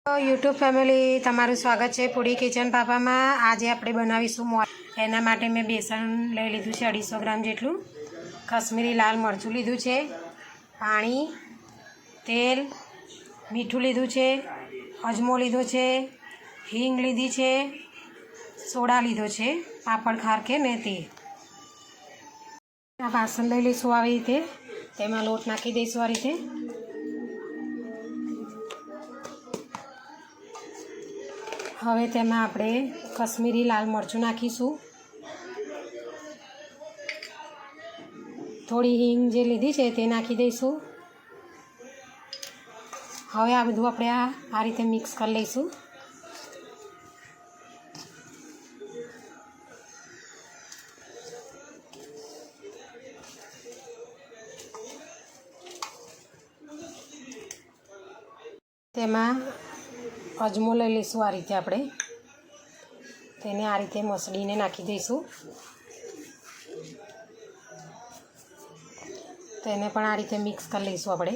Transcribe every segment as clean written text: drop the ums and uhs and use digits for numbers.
YouTube family તમારું સ્વાગત છે પૂરી કિચન પાપામાં। આજે આપણે બનાવીશું એના માટે મેં બેસન લઈ લીધું છે 250 ગ્રામ જેટલું, કશ્મીરી લાલ મરચું લીધું છે, પાણી, તેલ, મીઠું લીધું છે, અજમો લીધો છે, હિંગ લીધી છે, સોડા લીધો છે, પાપડ ખાર કે ને તે। આ વાસણ લઈ લઈશું આવી રીતે, તેમાં લોટ નાખી દઈશું આ રીતે। હવે તેમાં આપણે કશ્મીરી લાલ મરચું નાખીશું, થોડી હિંગ જે લીધી છે તે નાખી દઈશું। હવે આ બધું આપણે આ રીતે મિક્સ કરી લઈશું। તેમાં અજમો લઈ લઈશું આ રીતે આપણે, તેને આ રીતે મસળીને નાખી દઈશું। તેને પણ આ રીતે મિક્સ કરી લઈશું આપણે।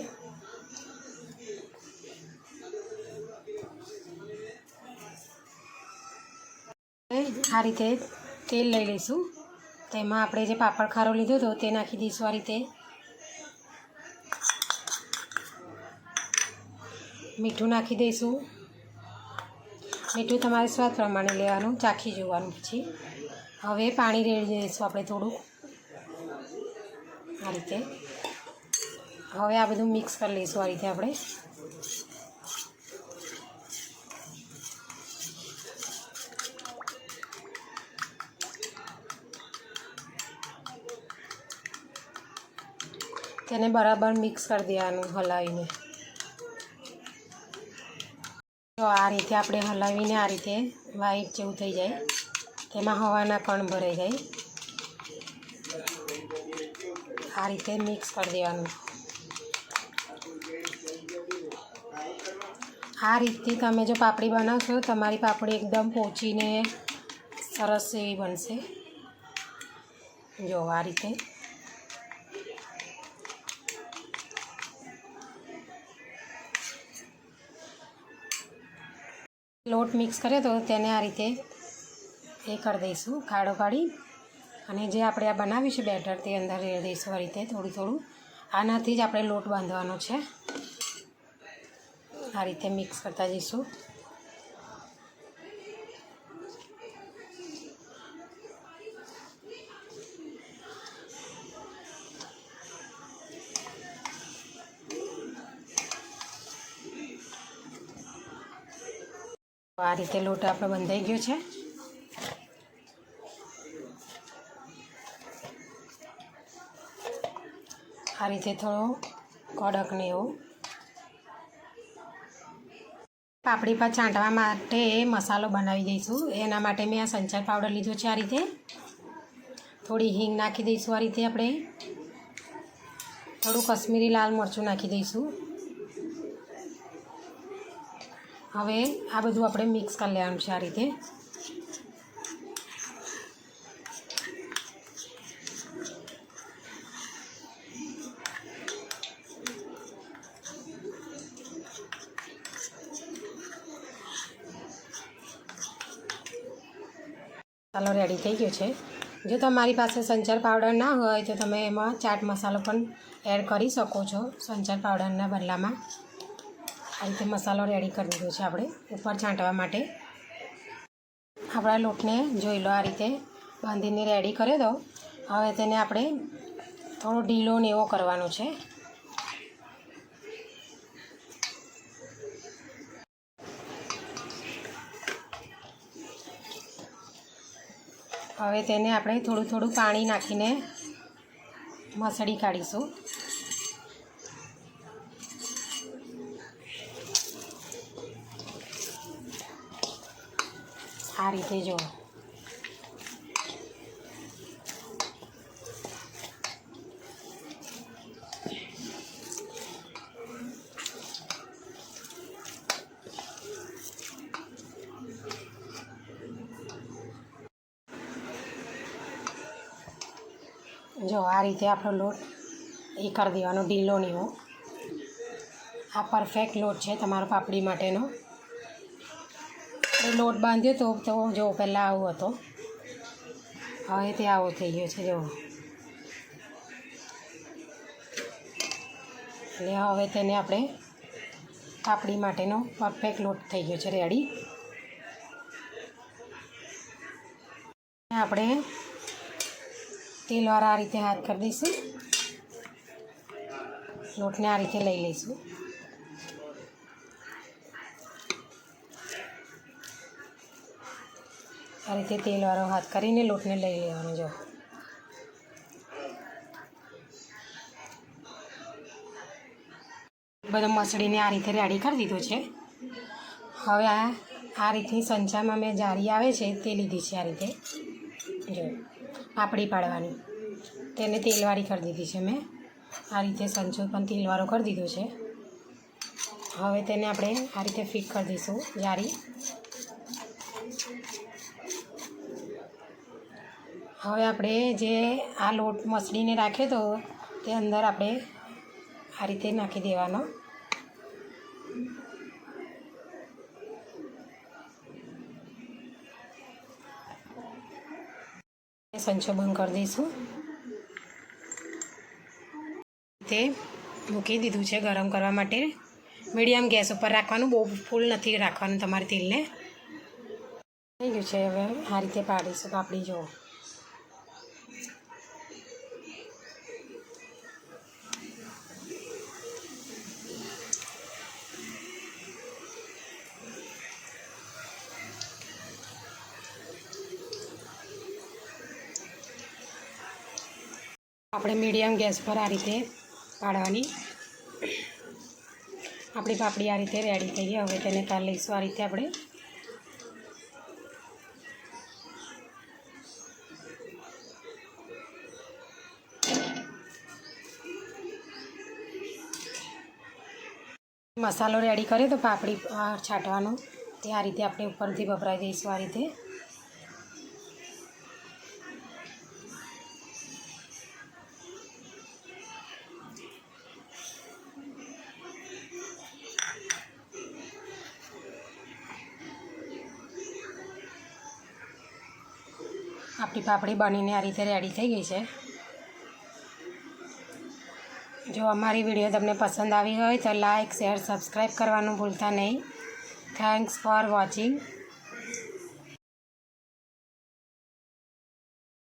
આ રીતે તેલ લઈ લઈશું, તેમાં આપણે જે પાપડ ખારો લીધો હતો તે નાખી દઈશું આ રીતે। મીઠું નાખી દઈશું, મીઠું તમારે સ્વાદ પ્રમાણે લેવાનું, ચાખી જોવાનું પછી। હવે પાણી રેડી દઈશું આપણે થોડુંક આ રીતે। હવે આ બધું મિક્સ કરી લઈશું આ રીતે આપણે। તેને બરાબર મિક્સ કરી દેવાનું હલાવીને। તો આ રીતે આપણે હલાવીને આ રીતે વ્હાઈટ જેવું થઈ જાય, તેમાં હવાના કણ ભરાઈ જાય, આ રીતે મિક્સ કરી દેવાનું। આ રીતથી તમે જો પાપડી બનાવશો તમારી પાપડી એકદમ પોચીને સરસ એવી બનશે। જો આ રીતે લોટ મિક્સ કર્યો તો તેને આ રીતે એ કરી દઈશું, ખાડો પાડી, અને જે આપણે આ બનાવ્યું છે બેટર તે અંદર રેડી દઈશું આ રીતે થોડું થોડું। આનાથી જ આપણે લોટ બાંધવાનો છે, આ રીતે મિક્સ કરતા જઈશું। આ રીતે લોટ આપણો બંધાઈ ગયો છે। આ રીતે થોડો કડક ને એવો। પાપડી પર છાંટવા માટે મસાલો બનાવી દઈશું, એના માટે મેં આ સંચાર પાવડર લીધો છે આ રીતે। થોડી હિંગ નાખી દઈશું આ રીતે આપણે, થોડું કશ્મીરી લાલ મરચું નાખી દઈશું। હવે આ બધું આપણે મિક્સ કરી લેવાનું છે આ રીતે। મસાલો રેડી થઈ ગયો છે। જો તમારી પાસે સંચાર પાવડર ના હોય તો તમે એમાં ચાટ મસાલો પણ એડ કરી શકો છો સંચાર પાવડરના બદલામાં। આ રીતે મસાલો રેડી કરી દીધો છે આપણે ઉપર છાંટવા માટે। આપણા લોટને જોઈ લો આ રીતે બાંધીને રેડી કર્યો તો હવે તેને આપણે થોડો ઢીલો ને એવો કરવાનો છે। હવે તેને આપણે થોડું થોડું પાણી નાખીને મસળી કાઢીશું। આ રીતે જો આ રીતે આપણો લોટ એ કરી દેવાનો ઢીલો ને એવો। આ પરફેક્ટ લોટ છે તમારો પાપડી માટેનો। લોટ બાંધ્યો તો જો પહેલાં આવો હતો, હવે તે આવો થઈ ગયો છે જો. એટલે હવે તેને આપણે પાપડી માટેનો પરફેક્ટ લોટ થઈ ગયો છે રેડી. આપણે તેલવાળા આ રીતે હાથ કરી દઈશું, લોટને આ રીતે લઈ લઈશું. આ રીતે તેલવાળો હાથ કરીને લોટને લઈ લેવાનો. જો બધો મસળીને આ રીતે રેડી કરી દીધો છે. હવે આ રીતની સંચામાં મેં જારી આવે છે તે લીધી છે. આ રીતે જો પાપડી પાડવાની, તેને તેલવાળી કરી દીધી છે મેં. આ રીતે સંચો પણ તેલવાળો કરી દીધો છે. હવે તેને આપણે આ રીતે ફિટ કરી દઈશું જારી. હવે આપણે જે આ લોટ મસળીને રાખ્યો તો તે અંદર આપણે આ રીતે નાખી દેવાનો. સંચો બંધ કરી દઈશું. તે મૂકી દીધું છે ગરમ કરવા માટે. મીડિયમ ગેસ ઉપર રાખવાનું, બહુ ફૂલ નથી રાખવાનું તમારે તેલને. થઈ ગયું છે. હવે આ રીતે પાડીશું પાપડી. જો આપણે મીડિયમ ગેસ પર આ રીતે પાડવાની. આપણી પાપડી આ રીતે રેડી થઈ ગઈ. હવે તેને કાઢી લઈશું આ રીતે આપણે. મસાલો રેડી કરીએ તો પાપડી છાંટવાનો તે આ રીતે આપણે ઉપરથી ભભરાઈ દઈશું આ રીતે. આપણી પાપડી બનીને આ રીતે રેડી થઈ ગઈ છે. જો અમારી વિડીયો તમને પસંદ આવી હોય તો લાઇક, શેર, સબસ્ક્રાઈબ કરવાનું ભૂલતા નહીં. Thanks for watching.